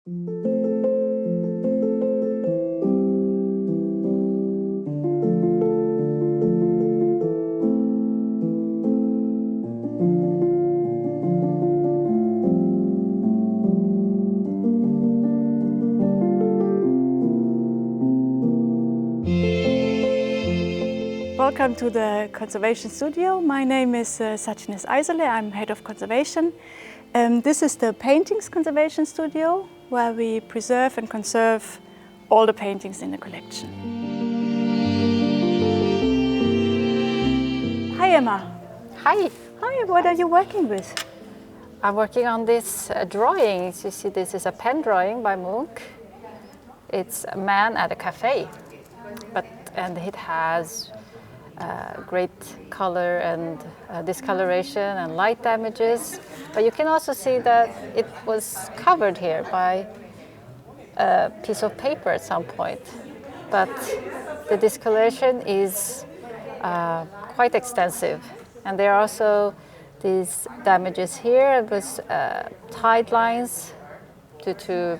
Welcome to the Conservation Studio. My name is Zeenat Amiri. I'm head of conservation. This is the Paintings Conservation Studio, where we preserve and conserve all the paintings in the collection. Hi Emma. Hi. Hi, what are you working with? I'm working on this drawing. As you see, this is a pen drawing by Munch. It's a man at a cafe, and it has great color and discoloration and light damages. But you can also see that it was covered here by a piece of paper at some point. But the discoloration is quite extensive. And there are also these damages here. It was tide lines due to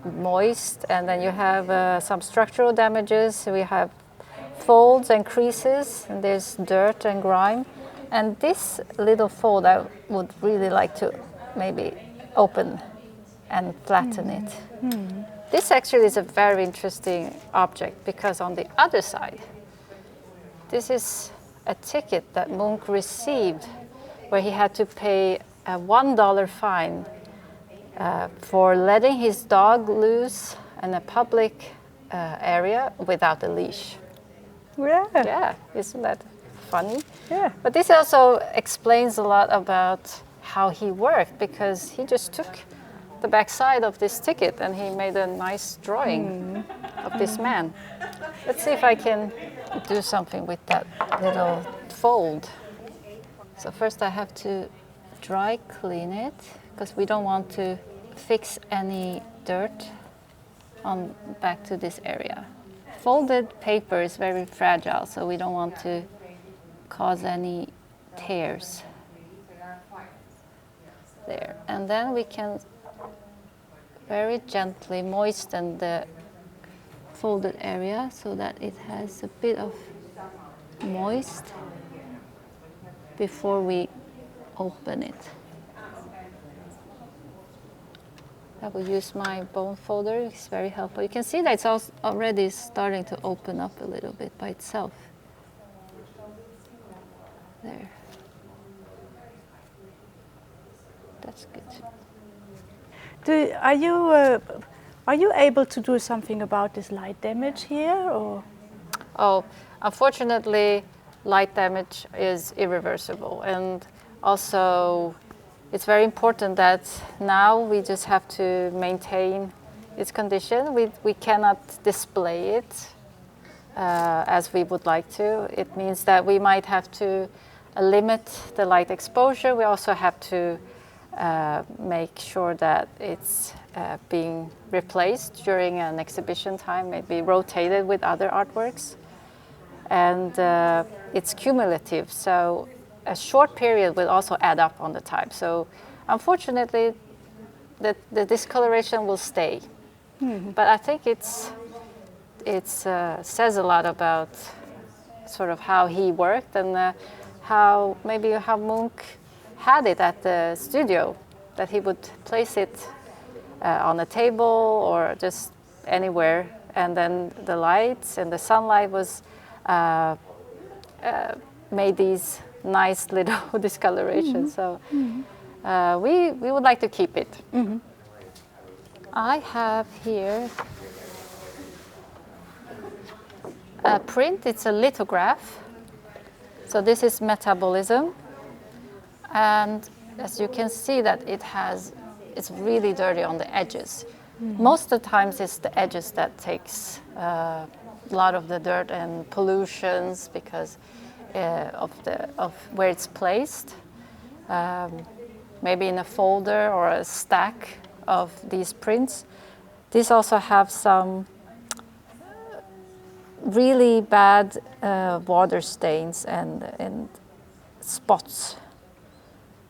moist. And then you have some structural damages. We have folds and creases, and there's dirt and grime. And this little fold I would really like to maybe open and flatten it. This actually is a very interesting object because on the other side, this is a ticket that Munch received where he had to pay a $1 fine for letting his dog loose in a public area without a leash. Yeah. Yeah, isn't that funny? Yeah. But this also explains a lot about how he worked, because he just took the back side of this ticket and he made a nice drawing of this man. Let's see if I can do something with that little fold. So first I have to dry clean it, because we don't want to fix any dirt on back to this area. Folded paper is very fragile, so we don't want to cause any tears. There. And then we can very gently moisten the folded area so that it has a bit of moist before we open it. I will use my bone folder. It's very helpful. You can see that it's already starting to open up a little bit by itself. There. That's good. Are you able to do something about this light damage here, or? Oh, unfortunately, light damage is irreversible, and also it's very important that now we just have to maintain its condition. We cannot display it as we would like to. It means that we might have to limit the light exposure. We also have to make sure that it's being replaced during an exhibition time, maybe rotated with other artworks. And it's cumulative, so a short period will also add up on the time. So unfortunately, the discoloration will stay. But I think it says a lot about sort of how he worked and how Munch had it at the studio, that he would place it on a table or just anywhere, and then the lights and the sunlight was made these nice little discolorations. So we would like to keep it. I have here a print. It's a lithograph. So this is metabolism, and as you can see that it's really dirty on the edges. Most of the times it's the edges that takes a lot of the dirt and pollutions because of where it's placed. Maybe in a folder or a stack of these prints. These also have some really bad water stains and spots.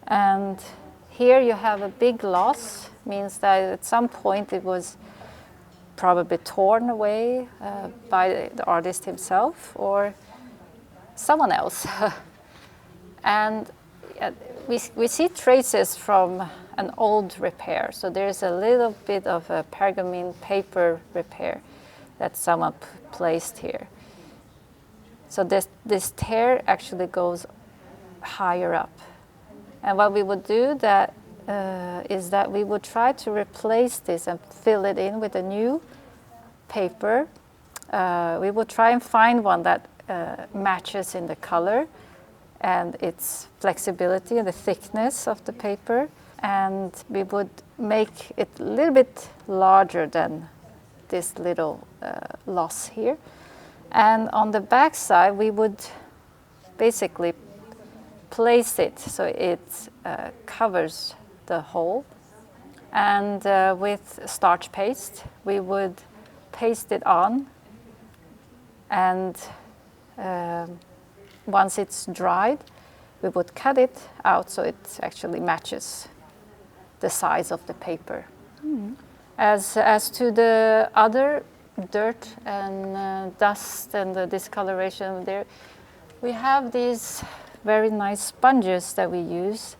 And here you have a big loss means that at some point it was probably torn away by the artist himself or someone else. And we see traces from an old repair. So there's a little bit of a pergamene paper repair that someone placed here. So this tear actually goes higher up. And what we would do is that we would try to replace this and fill it in with a new paper. We would try and find one that matches in the color and its flexibility and the thickness of the paper. And we would make it a little bit larger than this little loss here. And on the back side, we would basically place it so it covers the hole. And with starch paste, we would paste it on. And once it's dried, we would cut it out so it actually matches the size of the paper. Mm. As to the other dirt and dust and the discoloration there, we have these very nice sponges that we use.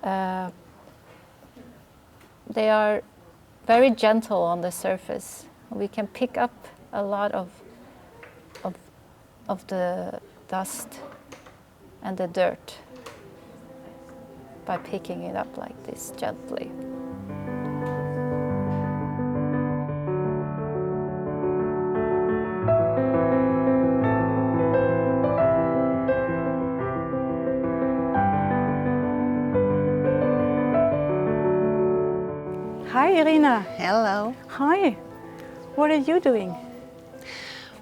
They are very gentle on the surface. We can pick up a lot of the dust and the dirt by picking it up like this gently. Hi, Irina. Hello. Hi. What are you doing?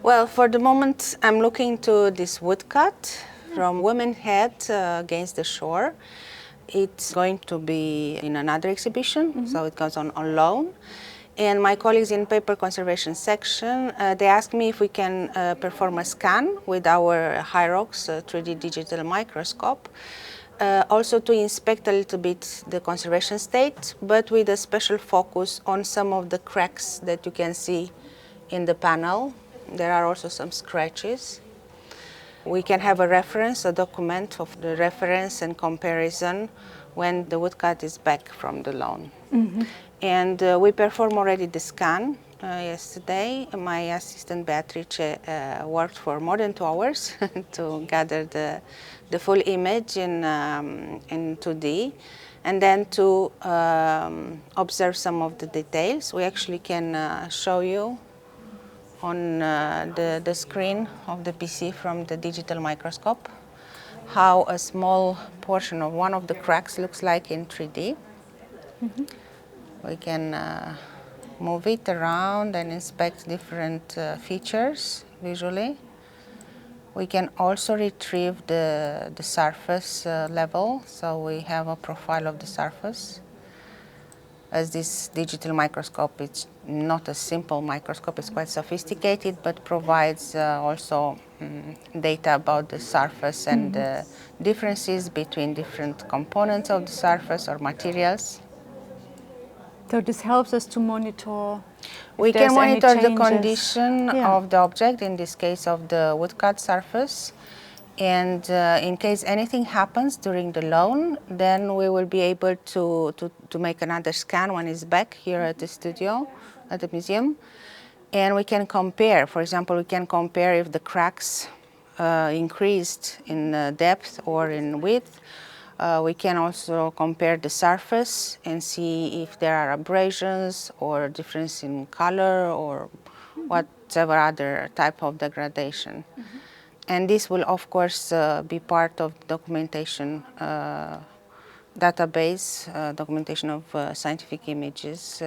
Well, for the moment, I'm looking to this woodcut from women's head against the shore. It's going to be in another exhibition, so it goes on loan. And my colleagues in paper conservation section, they asked me if we can perform a scan with our Hyrox 3D digital microscope. Also to inspect a little bit the conservation state, but with a special focus on some of the cracks that you can see in the panel. There are also some scratches. We can have a reference, a document of the reference and comparison when the woodcut is back from the loan. Mm-hmm. And we performed already the scan yesterday. My assistant Beatrice worked for more than 2 hours to gather the full image in 2D, and then to observe some of the details. We actually can show you on the screen of the PC from the digital microscope how a small portion of one of the cracks looks like in 3D. Mm-hmm. We can move it around and inspect different features visually. We can also retrieve the surface level, so we have a profile of the surface. As this digital microscope, it's not a simple microscope, it's quite sophisticated, but provides also data about the surface and the differences between different components of the surface or materials. So this helps us to monitor. We can monitor the condition of the object, in this case of the woodcut surface. And in case anything happens during the loan, then we will be able to make another scan when it's back here at the studio, at the museum. And we can compare, for example, we can compare if the cracks increased in depth or in width. We can also compare the surface and see if there are abrasions or difference in color or whatever other type of degradation. Mm-hmm. And this will, of course, be part of documentation database, documentation of scientific images.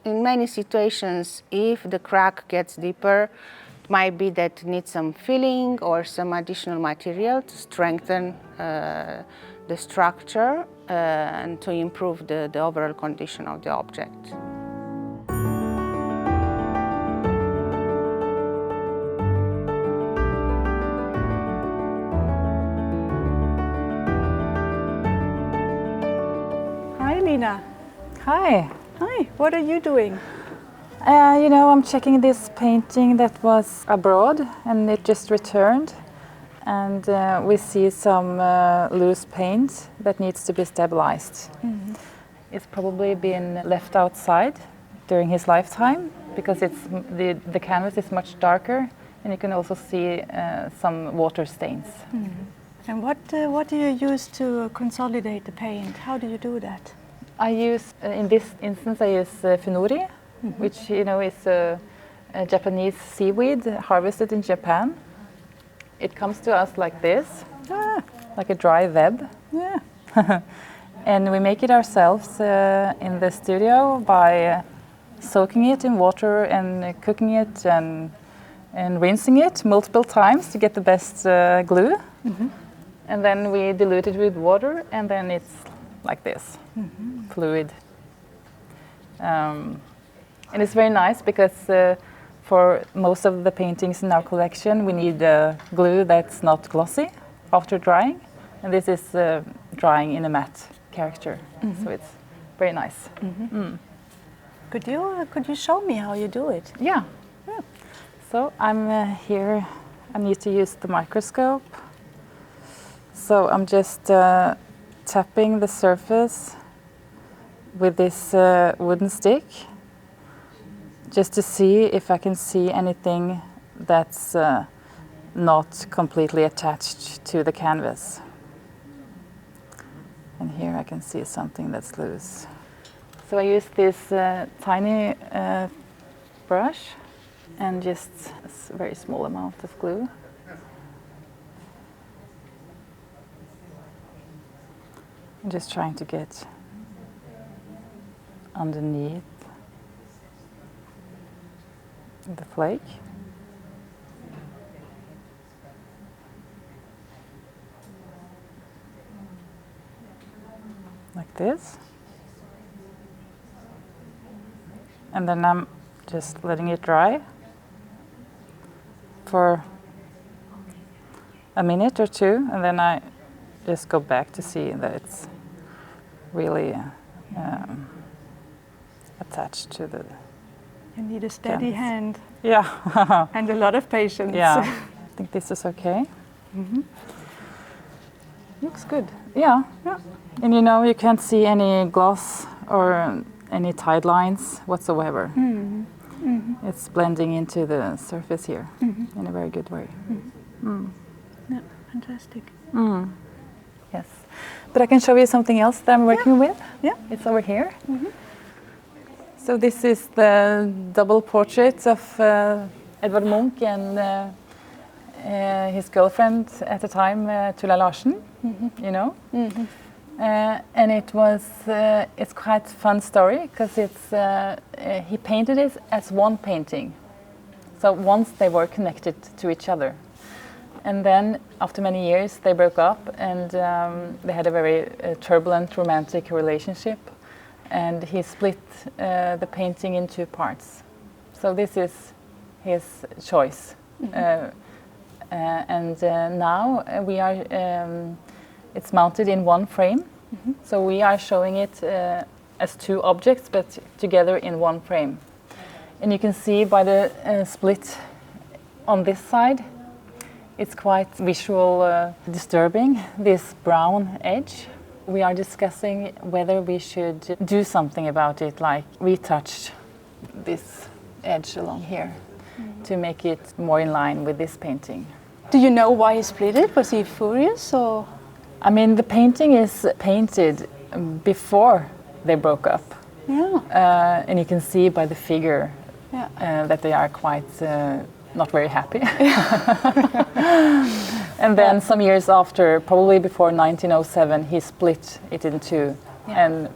In many situations, if the crack gets deeper, it might be that it needs some filling or some additional material to strengthen the structure and to improve the overall condition of the object. Hi, Lina. Hi. Hi, what are you doing? You know, I'm checking this painting that was abroad and it just returned. And we see some loose paint that needs to be stabilized. Mm-hmm. It's probably been left outside during his lifetime because the canvas is much darker and you can also see some water stains. Mm-hmm. And what do you use to consolidate the paint? How do you do that? I use, in this instance, I use funori, mm-hmm. which you know is a Japanese seaweed harvested in Japan. It comes to us like this, like a dry web. Yeah. And we make it ourselves in the studio by soaking it in water and cooking it and rinsing it multiple times to get the best glue. Mm-hmm. And then we dilute it with water and then it's like this, mm-hmm. fluid. And it's very nice because for most of the paintings in our collection we need glue that's not glossy after drying. And this is drying in a matte character, mm-hmm. so it's very nice. Mm-hmm. Mm. Could you show me how you do it? Yeah. So I'm here, I need to use the microscope. So I'm just tapping the surface with this wooden stick just to see if I can see anything that's not completely attached to the canvas. And here I can see something that's loose. So I use this tiny brush and just a very small amount of glue. I'm just trying to get underneath the flake. Like this. And then I'm just letting it dry for a minute or two, and then I just go back to see that it's really attached to the You need a steady canvas. hand. Yeah. And a lot of patience. Yeah. I think this is okay. Mm-hmm. Looks good. Yeah. Yeah. And you know, you can't see any gloss or any tide lines whatsoever. Mm-hmm. Mm-hmm. It's blending into the surface here, mm-hmm. in a very good way. Mm-hmm. Mm. Yeah, fantastic. Mm. Yes. But I can show you something else that I'm working with. Yeah. It's over here. Mm-hmm. So this is the double portrait of Edvard Munch and his girlfriend at the time, Tulla Larsen, mm-hmm. you know. Mm-hmm. And it's quite a fun story because he painted it as one painting. So once they were connected to each other. And then after many years they broke up and they had a very turbulent romantic relationship. And he split the painting in two parts. So this is his choice. Mm-hmm. Now we are, it's mounted in one frame. Mm-hmm. So we are showing it as two objects, but together in one frame. And you can see by the split on this side, it's quite visual disturbing, this brown edge. We are discussing whether we should do something about it, like retouch this edge along here to make it more in line with this painting. Do you know why he split it? Was he furious or? I mean, the painting is painted before they broke up. Yeah. And you can see by the figure that they are quite not very happy. And then some years after, probably before 1907, he split it in two. Yeah. And,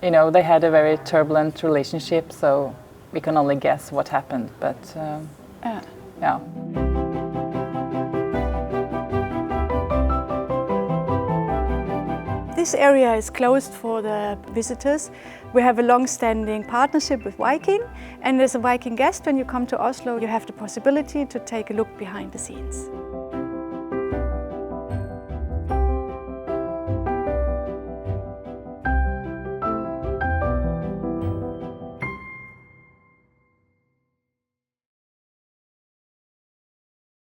you know, they had a very turbulent relationship, so we can only guess what happened. But, yeah. This area is closed for the visitors. We have a long-standing partnership with Viking, and as a Viking guest, when you come to Oslo, you have the possibility to take a look behind the scenes.